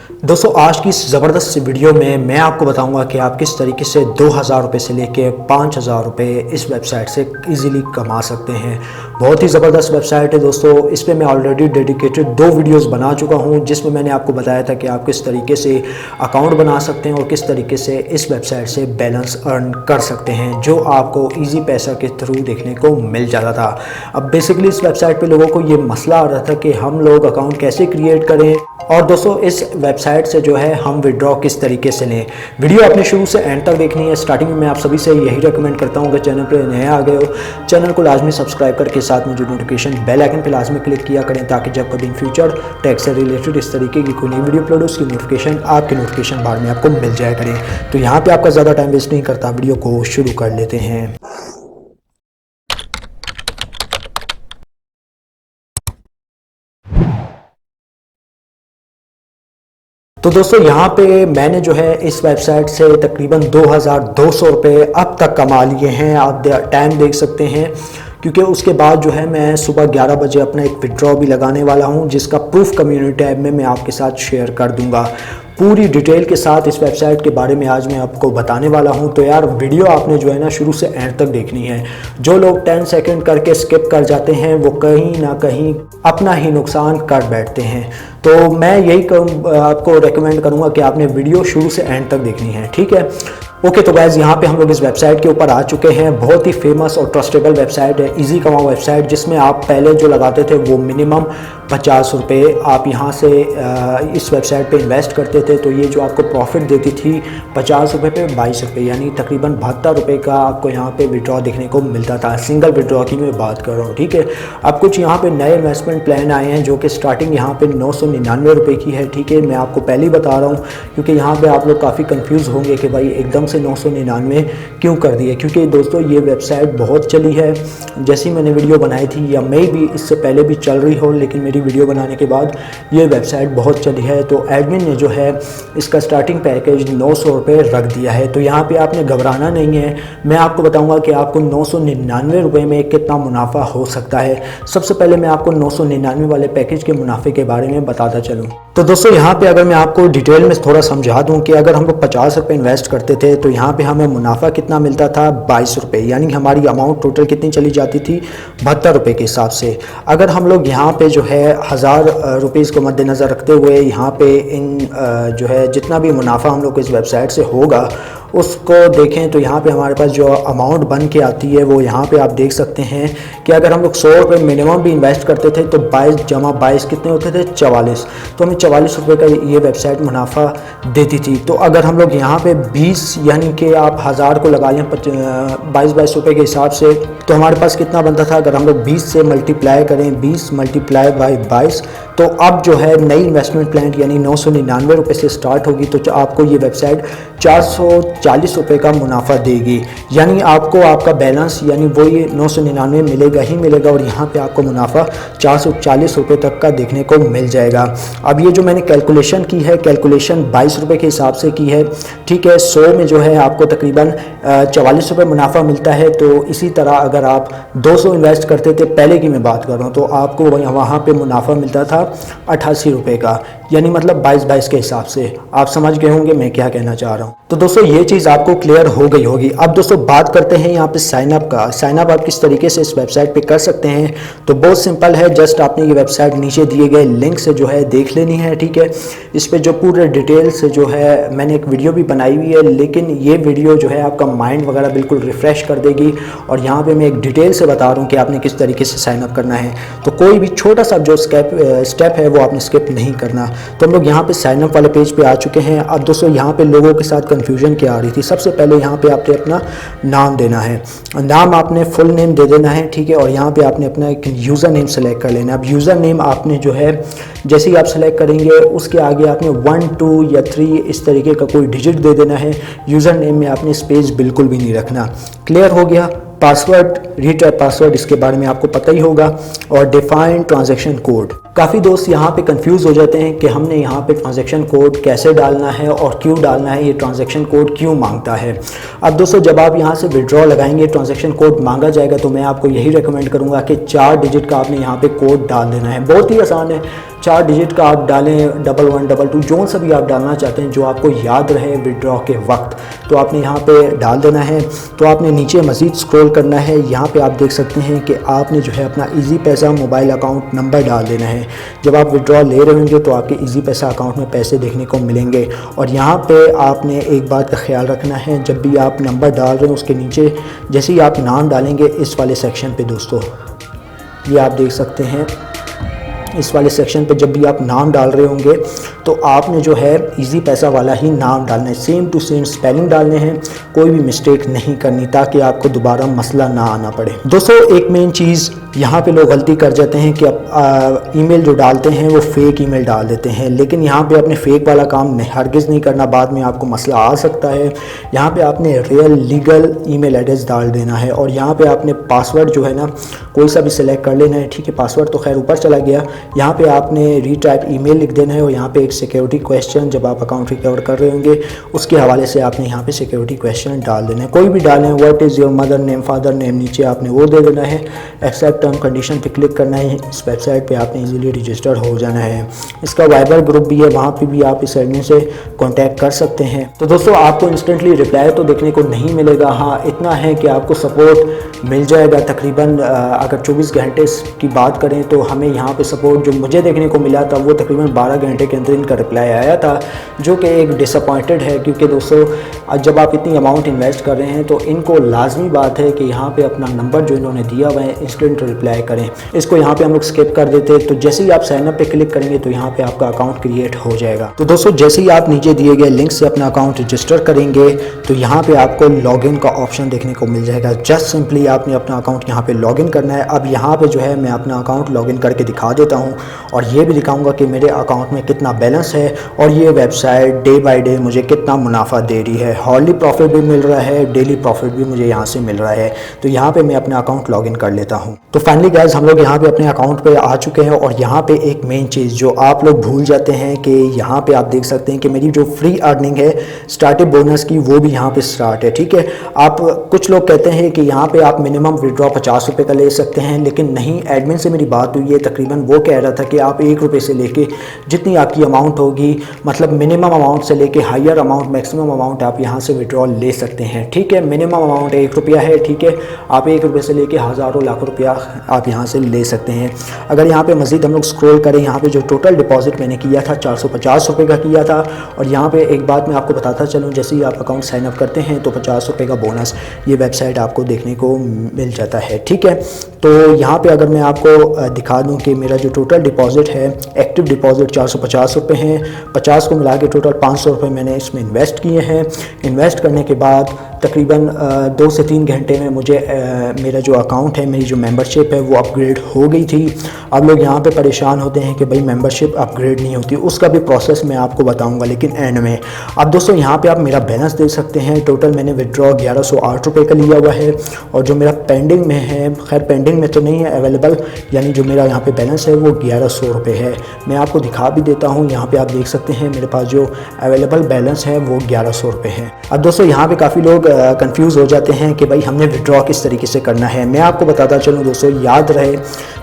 दोस्तों आज की इस ज़बरदस्त वीडियो में मैं आपको बताऊंगा कि आप किस तरीके से 2000 रुपये से लेके 5000 रुपये इस वेबसाइट से इजीली कमा सकते हैं। बहुत ही ज़बरदस्त वेबसाइट है दोस्तों। इस पे मैं ऑलरेडी डेडिकेटेड 2 वीडियोस बना चुका हूं जिसमें मैंने आपको बताया था कि आप किस तरीके से अकाउंट बना सकते हैं और किस तरीके से इस वेबसाइट से बैलेंस अर्न कर सकते हैं, जो आपको ईजी पैसा के थ्रू देखने को मिल जाता था। अब बेसिकली इस वेबसाइट पर लोगों को ये मसला आ रहा था कि हम लोग अकाउंट कैसे क्रिएट करें और दोस्तों इस वेबसाइट से जो है हम विड्रॉ किस तरीके से लें। वीडियो आपने शुरू से एंड तक देखनी है। स्टार्टिंग में मैं आप सभी से यही रेकमेंड करता हूं कि चैनल पर नए आ गए हो, चैनल को लाजमी सब्सक्राइब करके साथ में जो नोटिफिकेशन बेल आइकन पर लाजमी क्लिक किया करें, ताकि जब कभी इन फ्यूचर टैक्स से रिलेटेड इस तरीके की कोई नई वीडियो अपलोड हो उसकी नोटिफिकेशन आपके नोटिफिकेशन बार में आपको मिल जाया करें। तो यहाँ पर आपका ज़्यादा टाइम वेस्ट नहीं करता, वीडियो को शुरू कर लेते हैं। तो दोस्तों यहाँ पे मैंने जो है इस वेबसाइट से तकरीबन 2200 रुपये अब तक कमा लिए हैं। आप टाइम देख सकते हैं, क्योंकि उसके बाद जो है मैं सुबह 11 बजे अपना एक विड्रॉ भी लगाने वाला हूँ, जिसका प्रूफ कम्युनिटी टैब में मैं आपके साथ शेयर कर दूँगा। पूरी डिटेल के साथ इस वेबसाइट के बारे में आज मैं आपको बताने वाला हूं। तो यार वीडियो आपने जो है ना शुरू से एंड तक देखनी है। जो लोग 10 सेकंड करके स्किप कर जाते हैं वो कहीं ना कहीं अपना ही नुकसान कर बैठते हैं। तो मैं यही आपको रेकमेंड करूंगा कि आपने वीडियो शुरू से एंड तक देखनी है, ठीक है। ओके तो गाइस यहाँ पे हम लोग इस वेबसाइट के ऊपर आ चुके हैं। बहुत ही फेमस और ट्रस्टेबल वेबसाइट है, इजी कमाओ वेबसाइट, जिसमें आप पहले जो लगाते थे वो मिनिमम 50 रुपये आप यहाँ से इस वेबसाइट पे इन्वेस्ट करते थे, तो ये जो आपको प्रॉफिट देती थी 50 रुपये पे 22 रुपये, यानी तकरीबन 72 रुपये का आपको यहाँ पे विड्रॉ देखने को मिलता था। सिंगल विड्रॉ की मैं बात कर रहा हूँ, ठीक है। अब कुछ यहाँ पे नए इन्वेस्टमेंट प्लान आए हैं जो कि स्टार्टिंग यहाँ पे 999 रुपये की है, ठीक है। मैं आपको पहले ही बता रहा हूँ, क्योंकि यहाँ पर आप लोग काफ़ी कन्फ्यूज़ होंगे कि भाई एकदम से 999 क्यों कर दिए, क्योंकि दोस्तों ये वेबसाइट बहुत चली है। जैसी मैंने वीडियो बनाई थी, या मे भी इससे पहले भी चल रही हो, लेकिन मेरी वीडियो बनाने के बाद ये वेबसाइट बहुत चली है। तो एडमिन ने जो है इसका स्टार्टिंग पैकेज 900 रुपये रख दिया है। तो यहाँ पे आपने घबराना नहीं है, मैं आपको बताऊंगा कि आपको 999 रुपये में कितना मुनाफा हो सकता है। सबसे पहले मैं आपको 999 वाले पैकेज के मुनाफे के बारे में बताता चलूँ। तो दोस्तों यहाँ पे अगर मैं आपको डिटेल में थोड़ा समझा दूँ कि अगर हम लोग 50 रुपये इन्वेस्ट करते थे तो यहाँ पे हमें मुनाफा कितना मिलता था, 22 रुपये, यानी हमारी अमाउंट टोटल कितनी चली जाती थी, 72 रुपये के हिसाब से। अगर हम लोग यहाँ पे जो है 1000 रुपीज़ को मद्देनज़र रखते हुए यहाँ पे इन जो है जितना भी मुनाफा हम लोग को इस वेबसाइट से होगा उसको देखें, तो यहाँ पे हमारे पास जो अमाउंट बन के आती है वो यहाँ पे आप देख सकते हैं कि अगर हम लोग 100 रुपये मिनिमम भी इन्वेस्ट करते थे तो 22 जमा 22 कितने होते थे, 44। तो हमें 44 रुपये का ये वेबसाइट मुनाफा देती थी। तो अगर हम लोग यहाँ पे 20 यानी कि आप 1000 को लगा लें 22 रुपये के हिसाब से, तो हमारे पास कितना बनता था। अगर हम लोग 20 से मल्टीप्लाई करें, 20 मल्टीप्लाई बाई 22, तो अब जो है नई इन्वेस्टमेंट प्लान यानी 999 रुपये से स्टार्ट होगी, तो आपको ये वेबसाइट 440 रुपये का मुनाफा देगी। यानी आपको आपका बैलेंस यानी वो ये 999 मिलेगा ही मिलेगा, और यहाँ पे आपको मुनाफा 440 रुपये तक का देखने को मिल जाएगा। अब ये जो मैंने कैलकुलेशन की है, कैलकुलेशन 22 रुपये के हिसाब से की है, ठीक है। 100 में जो है आपको तकरीबन 44 रुपये मुनाफा मिलता है। तो इसी तरह अगर आप 200 इन्वेस्ट करते थे, पहले की मैं बात कर रहा हूँ, तो आपको वहाँ पे मुनाफा मिलता था 88 रुपये का, यानी मतलब 22 के हिसाब से। आप समझ गए होंगे मैं क्या कहना चाह रहा हूँ। तो दोस्तों ये चीज़ आपको क्लियर हो गई होगी। अब दोस्तों बात करते हैं यहाँ पे साइन अप का। साइन अप आप किस तरीके से इस वेबसाइट पे कर सकते हैं, तो बहुत सिंपल है। जस्ट आपने ये वेबसाइट नीचे दिए गए लिंक से जो है देख लेनी है, ठीक है। इस पर जो पूरे डिटेल से जो है मैंने एक वीडियो भी बनाई हुई है, लेकिन ये वीडियो जो है आपका माइंड वगैरह बिल्कुल रिफ़्रेश कर देगी। और यहाँ पर मैं एक डिटेल से बता रहा हूँ कि आपने किस तरीके से साइन अप करना है। तो कोई भी छोटा सा जो स्टेप है वो आपने स्किप नहीं करना। तो हम लोग यहाँ पे साइन अप वाले पेज पे आ चुके हैं। अब दोस्तों यहाँ पे लोगों के साथ कंफ्यूजन क्या आ रही थी, सबसे पहले यहाँ पे आपने अपना नाम देना है। नाम आपने फुल नेम दे देना है, ठीक है। और यहाँ पे आपने अपना एक यूज़र नेम सेलेक्ट कर लेना है। अब यूज़र नेम आपने जो है जैसे ही आप सेलेक्ट करेंगे उसके आगे आपने 1, 2 या 3 इस तरीके का कोई डिजिट दे देना है। यूज़र नेम में आपने स्पेस बिल्कुल भी नहीं रखना। क्लियर हो गया। पासवर्ड, रीटाइप पासवर्ड, इसके बारे में आपको पता ही होगा। और डिफाइन ट्रांजैक्शन कोड। काफ़ी दोस्त यहाँ पे कंफ्यूज हो जाते हैं कि हमने यहाँ पे ट्रांजैक्शन कोड कैसे डालना है और क्यों डालना है, ये ट्रांजैक्शन कोड क्यों मांगता है। अब दोस्तों जब आप यहाँ से विड्रॉ लगाएंगे ट्रांजैक्शन कोड मांगा जाएगा, तो मैं आपको यही रेकमेंड करूँगा कि 4 डिजिट का आपने यहाँ पे कोड डाल देना है। बहुत ही आसान है। 4 डिजिट का आप डालें, 1112 जो सा भी आप डालना चाहते हैं जो आपको याद रहे विड्रॉ के वक्त, तो आपने यहाँ पे डाल देना है। तो आपने नीचे मज़ीद स्क्रॉल करना है, यहाँ पे आप देख सकते हैं कि आपने जो है अपना इजी पैसा मोबाइल अकाउंट नंबर डाल देना है। जब आप विड्रॉ ले रहे होंगे तो आपके इजी पैसा अकाउंट में पैसे देखने को मिलेंगे। और यहाँ पे आपने एक बात का ख्याल रखना है, जब भी आप नंबर डाल रहे हैं उसके नीचे जैसे ही आप नाम डालेंगे इस वाले सेक्शन पे दोस्तों, ये आप देख सकते हैं इस वाले सेक्शन पे जब भी आप नाम डाल रहे होंगे तो आपने जो है इजी पैसा वाला ही नाम डालना है, सेम टू सेम स्पेलिंग डालने हैं, कोई भी मिस्टेक नहीं करनी ताकि आपको दोबारा मसला ना आना पड़े। दोस्तों एक मेन चीज़ यहाँ पे लोग गलती कर जाते हैं कि ईमेल जो डालते हैं वो फेक ईमेल डाल देते हैं, लेकिन यहाँ पे आपने फेक वाला काम हरगिज़ नहीं करना, बाद में आपको मसला आ सकता है। यहाँ पे आपने रियल लीगल ईमेल एड्रेस डाल देना है और यहाँ पे आपने पासवर्ड जो है ना कोई सा भी सिलेक्ट कर लेना है, ठीक है। पासवर्ड तो खैर ऊपर चला गया, यहाँ पे आपने रीटाइप ईमेल लिख देना है और यहाँ पे एक सिक्योरिटी क्वेश्चन जब आप अकाउंट रिकवर कर रहे होंगे उसके हवाले से आपने यहाँ पे सिक्योरिटी क्वेश्चन डाल देना है, कोई भी डालें। What is your mother name, father name, नीचे आपने वो दे देना है। एक्सेप्ट टर्म कंडीशन पे क्लिक करना है, इस वेबसाइट पे आपने इजीली रजिस्टर हो जाना है। इसका वाइबर ग्रुप भी है, वहाँ पे भी आप इस एडमिन से कांटेक्ट कर सकते हैं। तो दोस्तों आपको इंस्टेंटली रिप्लाई तो देखने को नहीं मिलेगा, हाँ इतना है कि आपको सपोर्ट मिल जाएगा तकरीबन। अगर 24 घंटे की बात करें तो हमें यहाँ पे सपोर्ट जो मुझे देखने को मिला था वो तकरीबन 12 घंटे के अंदर इनका रिप्लाई आया था, जो कि एक डिसअपॉइंटेड है, क्योंकि दोस्तों जब आप इतनी अमाउंट इन्वेस्ट कर रहे हैं तो इनको लाजमी बात है कि यहाँ पे अपना नंबर जो इन्होंने दिया हुआ है इंस्टेंट रिप्लाई करें। इसको यहाँ पे हम लोग स्किप कर देते हैं। तो जैसे ही आप साइनअप पे क्लिक करेंगे तो यहाँ पे आपका अकाउंट क्रिएट हो जाएगा। तो दोस्तों जैसे ही आप नीचे दिए गए लिंक से अपना अकाउंट रजिस्टर करेंगे तो यहाँ पे आपको लॉगिन का ऑप्शन देखने को मिल जाएगा। जस्ट सिंपली आपने अपना अकाउंट यहाँ पे लॉगिन करना है। अब यहाँ पे जो है मैं अपना अकाउंट लॉगिन करके दिखा देता हूँ और ये भी दिखाऊंगा कि मेरे अकाउंट में कितना बैलेंस है और ये वेबसाइट डे बाय डे मुझे कितना मुनाफा दे रही है। हॉर्ली प्रॉफिट भी मिल रहा है, डेली प्रॉफिट भी मुझे यहाँ से मिल रहा है। तो यहाँ पे मैं अपना अकाउंट लॉगिन कर लेता हूँ। तो फाइनली गाइस हम लोग यहाँ पे अपने अकाउंट पे आ चुके हैं और यहाँ पे एक मेन चीज़ जो आप लोग भूल जाते हैं कि यहाँ पे आप देख सकते हैं कि मेरी जो फ्री अर्निंग है स्टार्टअप बोनस की वो भी यहाँ पे स्टार्ट है, ठीक है। आप कुछ लोग कहते हैं कि यहाँ पे आप मिनिमम विड्रॉ 50 रुपये का ले सकते हैं, लेकिन नहीं, एडमिन से मेरी बात हुई है, तकरीबन वो कह रहा था कि आप 1 रुपये से लेके जितनी आपकी अमाउंट होगी, मतलब मिनिमम अमाउंट से लेके हायर अमाउंट मैक्सिमम अमाउंट आप यहाँ से विड्रॉ ले सकते हैं, ठीक है। मिनिमम अमाउंट 1 रुपया है, ठीक है। आप 1 रुपये से लेके हज़ारों लाखों रुपया आप यहाँ से ले सकते हैं। अगर यहाँ पे मज़ीद हम लोग स्क्रॉल करें, यहाँ पे जो टोटल डिपॉजिट मैंने किया था 450 रुपये का किया था। और यहाँ पे एक बात मैं आपको बताता चलूँ, जैसे ही आप अकाउंट साइन अप करते हैं तो 50 रुपये का बोनस ये वेबसाइट आपको देखने को मिल जाता है, ठीक है। तो यहाँ पे अगर मैं आपको दिखा दूँ कि मेरा जो टोटल डिपॉजिट है, एक्टिव डिपॉजिट 450 रुपये हैं, 50 को मिला के टोटल 500 रुपये मैंने इसमें इन्वेस्ट किए हैं। इन्वेस्ट करने के बाद तकरीबन 2 से 3 घंटे में मुझे मेरा जो अकाउंट है, मेरी जो मेंबरशिप है वो अपग्रेड हो गई थी। अब लोग यहाँ पे परेशान होते हैं कि भाई मेंबरशिप अपग्रेड नहीं होती, उसका भी प्रोसेस मैं आपको बताऊंगा लेकिन एंड में। अब दोस्तों यहाँ पे आप मेरा बैलेंस देख सकते हैं। टोटल मैंने विड्रॉ 1108 रुपये का लिया हुआ है और जो मेरा पेंडिंग में है, खैर पेंडिंग में तो नहीं है, अवेलेबल, यानी जो मेरा यहाँ पे बैलेंस है वो 1100 रुपये है। मैं आपको दिखा भी देता हूँ, यहाँ पे आप देख सकते हैं मेरे पास जो अवेलेबल बैलेंस है वो 1100 रुपये है। अब दोस्तों यहाँ पे काफ़ी लोग कंफ्यूज हो जाते हैं कि भाई हमने विड्रॉ किस तरीके से करना है। मैं आपको बताता चलूँ दोस्तों, याद रहे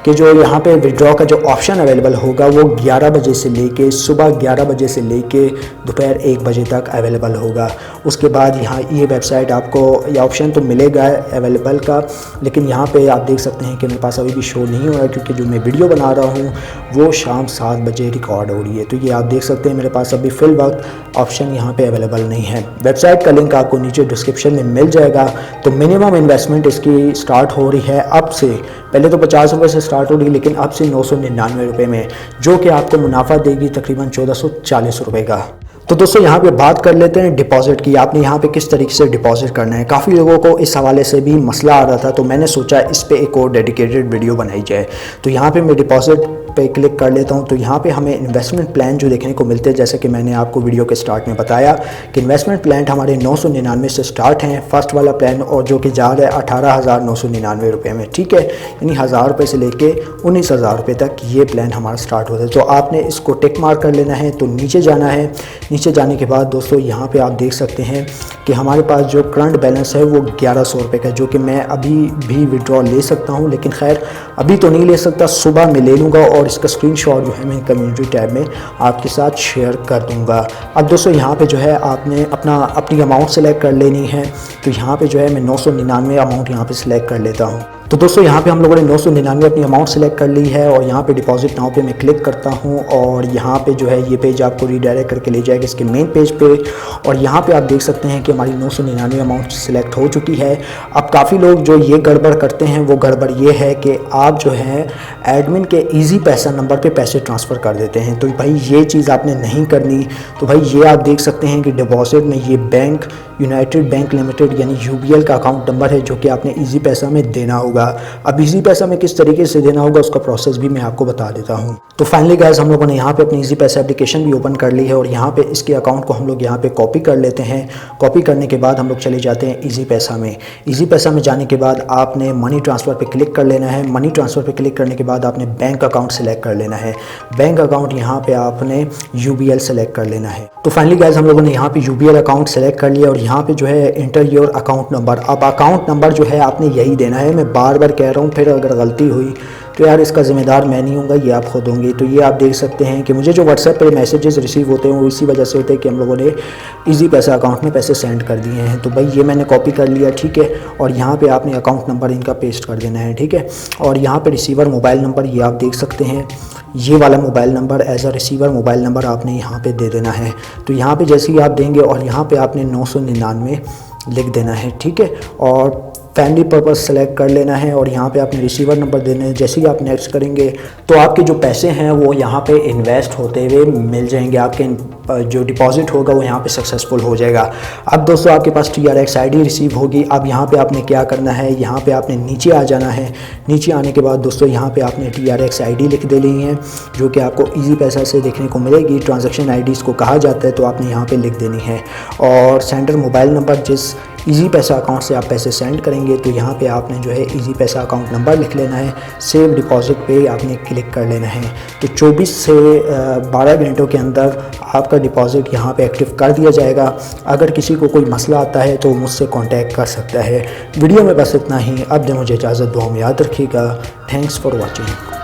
कि जो यहाँ पे विड्रॉ का जो ऑप्शन अवेलेबल होगा वो 11 बजे से लेके सुबह 11 बजे से लेके दोपहर 1 बजे तक अवेलेबल होगा। उसके बाद यहाँ ये वेबसाइट आपको ये ऑप्शन तो मिलेगा अवेलेबल का, लेकिन यहाँ पे आप देख सकते हैं कि मेरे पास अभी भी शो नहीं हो रहा है क्योंकि जो मैं वीडियो बना रहा हूँ वो शाम 7 बजे रिकॉर्ड हो रही है। तो ये आप देख सकते हैं मेरे पास अभी फिल वक्त ऑप्शन यहाँ पे अवेलेबल नहीं है। वेबसाइट का लिंक आपको नीचे डिस्क्रिप्शन में मिल जाएगा। तो मिनिमम इन्वेस्टमेंट इसकी स्टार्ट हो रही है अब से, पहले तो 50 रुपये से स्टार्ट हो रही है लेकिन अब से 999 रुपये में, जो कि आपको मुनाफा देगी तकरीबन 1440 रुपये का। तो दोस्तों यहाँ पे बात कर लेते हैं डिपॉजिट की। आपने यहाँ पे किस तरीके से डिपॉजिट करना है। काफ़ी लोगों को इस हवाले से भी मसला आ रहा था, तो मैंने सोचा इस पे एक और डेडिकेटेड वीडियो बनाई जाए। तो यहाँ पे मैं डिपॉजिट पे क्लिक कर लेता हूँ। तो यहाँ पे हमें इन्वेस्टमेंट प्लान जो देखने को मिलते हैं, जैसे कि मैंने आपको वीडियो के स्टार्ट में बताया कि इन्वेस्टमेंट प्लान हमारे 999 से स्टार्ट हैं, फर्स्ट वाला प्लान, और जो कि जा रहा है 18,999 रुपये में, ठीक है। यानी 1000 रुपये से लेके 19,000 रुपये तक ये प्लान हमारा स्टार्ट होता है। तो आपने इसको टिक मार्क कर लेना है। तो नीचे जाना है। नीचे जाने के बाद दोस्तों यहाँ पे आप देख सकते हैं कि हमारे पास जो करंट बैलेंस है वो 1100 रुपये का, जो कि मैं अभी भी विड्रॉ ले सकता हूँ, लेकिन खैर अभी तो नहीं ले सकता, सुबह में ले लूँगा और और इसका स्क्रीनशॉट जो है मैं कम्युनिटी टैब में आपके साथ शेयर कर दूंगा। अब दोस्तों यहाँ पे जो है आपने अपनी अमाउंट सेलेक्ट कर लेनी है। तो यहाँ पे जो है मैं 999 अमाउंट यहाँ पे सिलेक्ट कर लेता हूँ। तो दोस्तों यहाँ पे हम लोगों ने 999 अपनी अमाउंट सेलेक्ट कर ली है और यहाँ पे डिपॉजिट नाउ पे मैं क्लिक करता हूँ और यहाँ पे जो है ये पेज आपको रीडायरेक्ट करके ले जाएगा इसके मेन पेज पे। और यहाँ पे आप देख सकते हैं कि हमारी 999 अमाउंट सिलेक्ट हो चुकी है। अब काफ़ी लोग जो ये गड़बड़ करते हैं वो गड़बड़ ये है कि आप जो है एडमिन के ईजी पैसा नंबर पे पैसे ट्रांसफ़र कर देते हैं। तो भाई ये चीज़ आपने नहीं करनी। तो भाई ये आप देख सकते हैं कि डिपॉजिट में ये बैंक यूनाइटेड बैंक लिमिटेड यानी यूबीएल का अकाउंट नंबर है जो कि आपने ईजी पैसा में देना होगा। अब ईजी पैसा में किस तरीके से देना होगा उसका प्रोसेस भी मैं आपको बता देता हूँ। तो फाइनली गाइस हम लोगों ने यहाँ पे अपनी ईजी पैसा एप्लीकेशन भी ओपन कर ली है और यहाँ पे इसके अकाउंट को हम लोग यहाँ पे कॉपी कर लेते हैं। कॉपी करने के बाद हम लोग चले जाते हैं ईजी पैसा में। ईजी पैसा में जाने के बाद आपने मनी ट्रांसफ़र पे क्लिक कर लेना है। मनी ट्रांसफ़र पे क्लिक करने के बाद आपने बैंक अकाउंट सेलेक्ट कर लेना है। बैंक अकाउंट यहाँ पे आपने यूबीएल सेलेक्ट कर लेना है। तो फाइनली गाइस हम लोगों ने यहाँ पे यूबीएल अकाउंट सेलेक्ट कर लिया और यहाँ पे जो है इंटर योर अकाउंट नंबर। अब अकाउंट नंबर जो है आपने यही देना है। मैं बार बार कह रहा हूँ, फिर अगर गलती हुई तो यार इसका ज़िम्मेदार मैं नहीं हूँगा, ये आप खुद होंगे। तो ये आप देख सकते हैं कि मुझे जो व्हाट्सएप पे मैसेजेस रिसीव होते हैं वो इसी वजह से होते हैं कि हम लोगों ने ईजी पैसा अकाउंट में पैसे सेंड कर दिए हैं। तो भाई ये मैंने कॉपी कर लिया, ठीक है। और यहाँ पे आपने अकाउंट नंबर इनका पेस्ट कर देना है, ठीक है। और यहाँ पे रिसीवर मोबाइल नंबर ये आप देख सकते हैं, ये वाला mobile number as a receiver mobile number आपने यहाँ पे दे देना है। तो यहाँ पे जैसे ही आप देंगे और यहाँ पे आपने 999 लिख देना है, ठीक है। और फैमिली पर्पस सेलेक्ट कर लेना है और यहाँ पे आपने रिसीवर नंबर देना है। जैसे ही आप नेक्स्ट करेंगे तो आपके जो पैसे हैं वो यहाँ पे इन्वेस्ट होते हुए मिल जाएंगे। आपके जो डिपॉजिट होगा वो यहाँ पे सक्सेसफुल हो जाएगा। अब दोस्तों आपके पास TRX ID रिसीव होगी। अब यहाँ पे आपने क्या करना है, यहाँ पे आपने नीचे आ जाना है। नीचे आने के बाद दोस्तों यहाँ पे आपने TRX ID लिख देनी है जो कि आपको ईजी पैसा से देखने को मिलेगी। ट्रांजेक्शन ID इसको कहा जाता है, तो आपने यहाँ पे लिख देनी है। और सेंडर मोबाइल नंबर, जिस ईजी पैसा अकाउंट से आप पैसे सेंड करेंगे, तो यहाँ पे आपने जो है ईजी पैसा अकाउंट नंबर लिख लेना है। सेव डिपॉजिट पे आपने क्लिक कर लेना है। तो 24 से 12 घंटों के अंदर आपका डिपॉजिट यहाँ पे एक्टिव कर दिया जाएगा। अगर किसी को कोई मसला आता है तो मुझसे कांटेक्ट कर सकता है। वीडियो में बस इतना ही। अब दे मुझे इजाज़त, दुआ में याद रखिएगा। Thanks for watching.